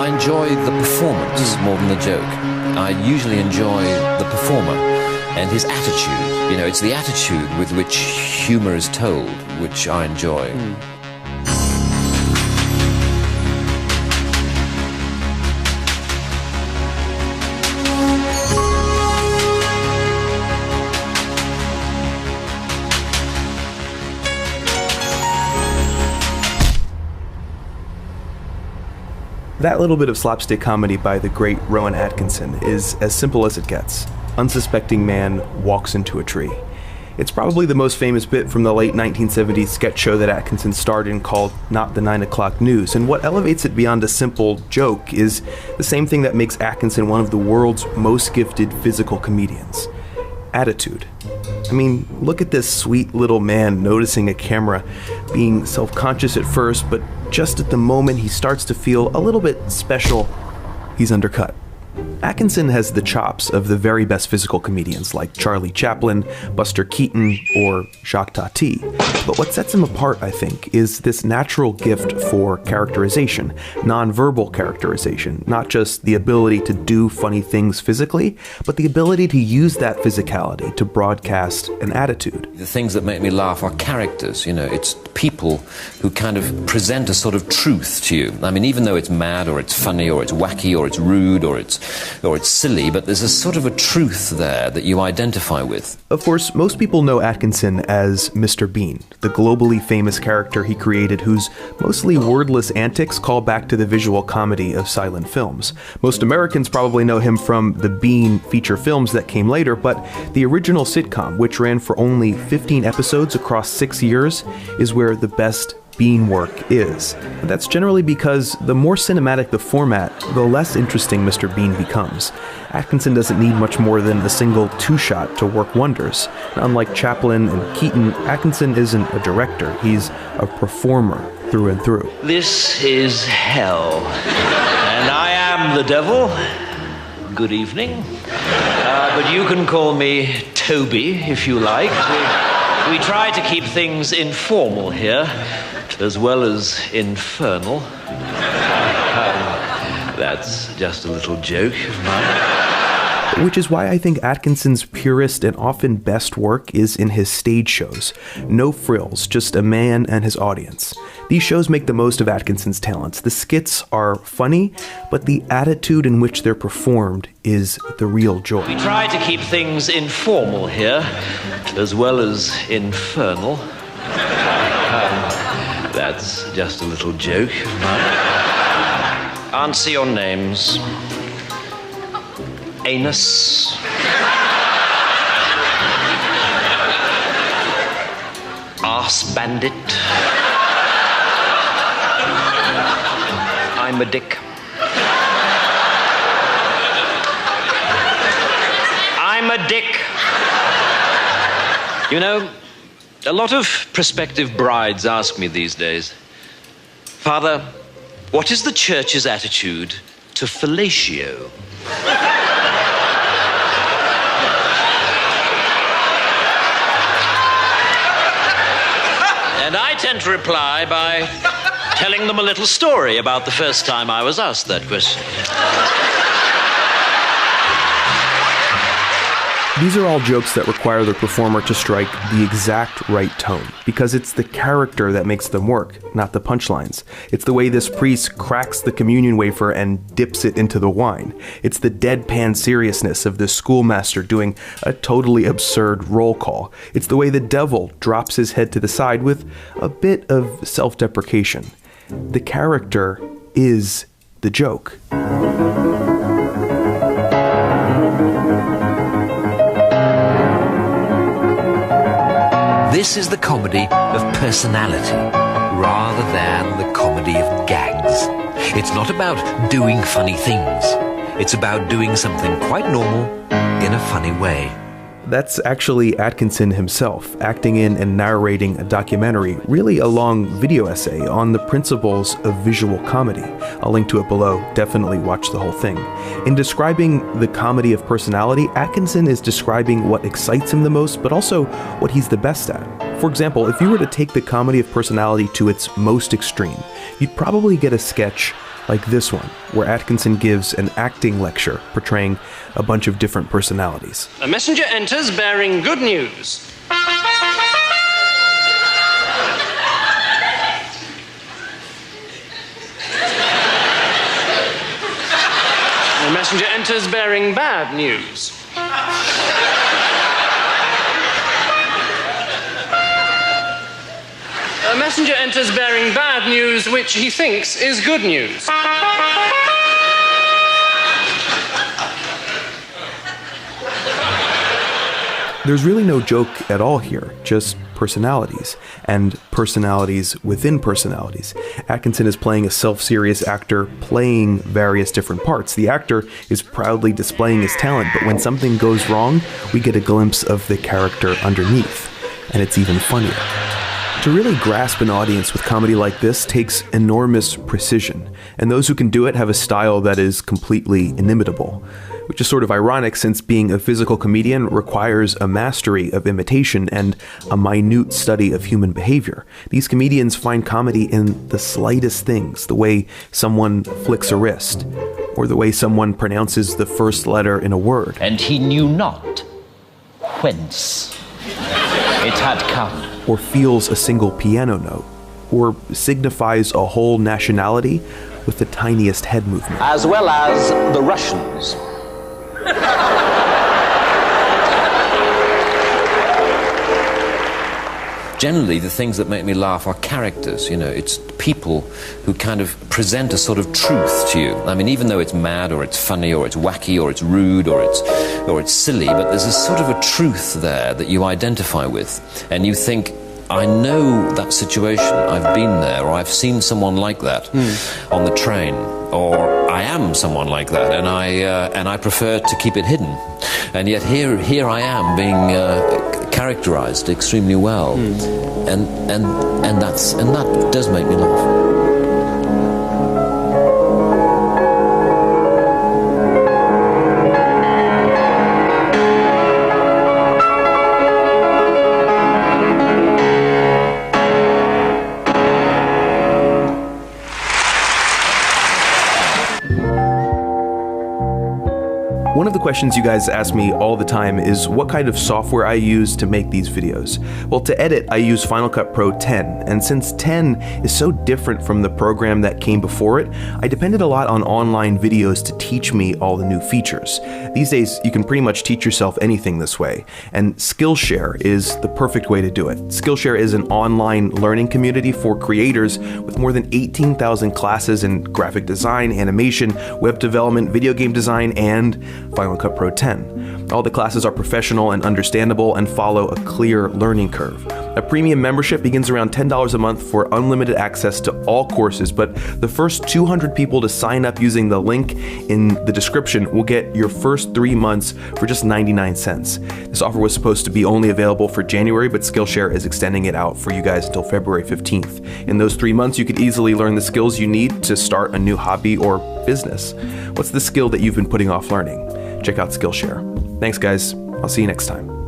enjoy the performance more than the joke. I usually enjoy the performer and his attitude. You know, it's the attitude with which humour is told, which I enjoy. That little bit of slapstick comedy by the great Rowan Atkinson is as simple as it gets. Unsuspecting man walks into a tree. It's probably the most famous bit from the late 1970s sketch show that Atkinson starred in called Not the 9 O'Clock News, and what elevates it beyond a simple joke is the same thing that makes Atkinson one of the world's most gifted physical comedians: attitude. I mean, look at this sweet little man noticing a camera, being self-conscious at first, but just at the moment he starts to feel a little bit special, he's undercut. Atkinson has the chops of the very best physical comedians like Charlie Chaplin, Buster Keaton, or Jacques Tati. But what sets him apart, I think, is this natural gift for characterization, nonverbal characterization, not just the ability to do funny things physically, but the ability to use that physicality to broadcast an attitude. The things that make me laugh are characters, you know, it's people who kind of present a sort of truth to you. I mean, even though it's mad or it's funny or it's wacky or it's rude or it's silly, but there's a sort of a truth there that you identify with. Of course, most people know Atkinson as Mr. Bean, the globally famous character he created whose mostly wordless antics call back to the visual comedy of silent films. Most Americans probably know him from the Bean feature films that came later, but the original sitcom, which ran for only 15 episodes across 6 years, is where the best Bean work is. That's generally because the more cinematic the format, the less interesting Mr. Bean becomes. Atkinson doesn't need much more than a single two-shot to work wonders. Unlike Chaplin and Keaton, Atkinson isn't a director, he's a performer through and through. This is hell, and I am the devil. Good evening. But you can call me Toby if you like. We try to keep things informal here, as well as infernal. That's just a little joke of mine. Which is why I think Atkinson's purest and often best work is in his stage shows. No frills, just a man and his audience. These shows make the most of Atkinson's talents. The skits are funny, but the attitude in which they're performed is the real joy. We try to keep things informal here, as well as infernal. That's just a little joke of mine. Answer your names. Anus. Arse bandit. I'm a dick. I'm a dick. You know, a lot of prospective brides ask me these days, Father, what is the church's attitude to fellatio? And I tend to reply by telling them a little story about the first time I was asked that question. These are all jokes that require the performer to strike the exact right tone, because it's the character that makes them work, not the punchlines. It's the way this priest cracks the communion wafer and dips it into the wine. It's the deadpan seriousness of the schoolmaster doing a totally absurd roll call. It's the way the devil drops his head to the side with a bit of self-deprecation. The character is the joke. This is the comedy of personality, rather than the comedy of gags. It's not about doing funny things. It's about doing something quite normal in a funny way. That's actually Atkinson himself, acting in and narrating a documentary, really a long video essay on the principles of visual comedy. I'll link to it below, definitely watch the whole thing. In describing the comedy of personality, Atkinson is describing what excites him the most, but also what he's the best at. For example, if you were to take the comedy of personality to its most extreme, you'd probably get a sketch like this one, where Atkinson gives an acting lecture portraying a bunch of different personalities. A messenger enters bearing good news. A messenger enters bearing bad news. A messenger enters bearing bad news which he thinks is good news. There's really no joke at all here, just personalities, and personalities within personalities. Atkinson is playing a self-serious actor playing various different parts. The actor is proudly displaying his talent, but when something goes wrong, we get a glimpse of the character underneath, and it's even funnier. To really grasp an audience with comedy like this takes enormous precision, and those who can do it have a style that is completely inimitable, which is sort of ironic since being a physical comedian requires a mastery of imitation and a minute study of human behavior. These comedians find comedy in the slightest things, the way someone flicks a wrist, or the way someone pronounces the first letter in a word. And he knew not whence it had come. Or feels a single piano note, or signifies a whole nationality with the tiniest head movement. As well as the Russians. Generally, the things that make me laugh are characters, it's people who kind of present a sort of truth to you. I mean, even though it's mad, or it's funny, or it's wacky, or it's rude, or it's silly, but there's a sort of a truth there that you identify with, and you think, I know that situation, I've been there, or I've seen someone like that on the train, or I am someone like that, and I prefer to keep it hidden. And yet here I am being characterized extremely well, and that does make me laugh. One of the questions you guys ask me all the time is what kind of software I use to make these videos. Well, to edit, I use Final Cut Pro 10, and since 10 is so different from the program that came before it, I depended a lot on online videos to teach me all the new features. These days, you can pretty much teach yourself anything this way, and Skillshare is the perfect way to do it. Skillshare is an online learning community for creators with more than 18,000 classes in graphic design, animation, web development, video game design, and Final Cut Pro 10. All the classes are professional and understandable and follow a clear learning curve. A premium membership begins around $10 a month for unlimited access to all courses, but the first 200 people to sign up using the link in the description will get your first 3 months for just 99 cents. This offer was supposed to be only available for January, but Skillshare is extending it out for you guys until February 15th. In those 3 months, you could easily learn the skills you need to start a new hobby or business. What's the skill that you've been putting off learning? Check out Skillshare. Thanks, guys. I'll see you next time.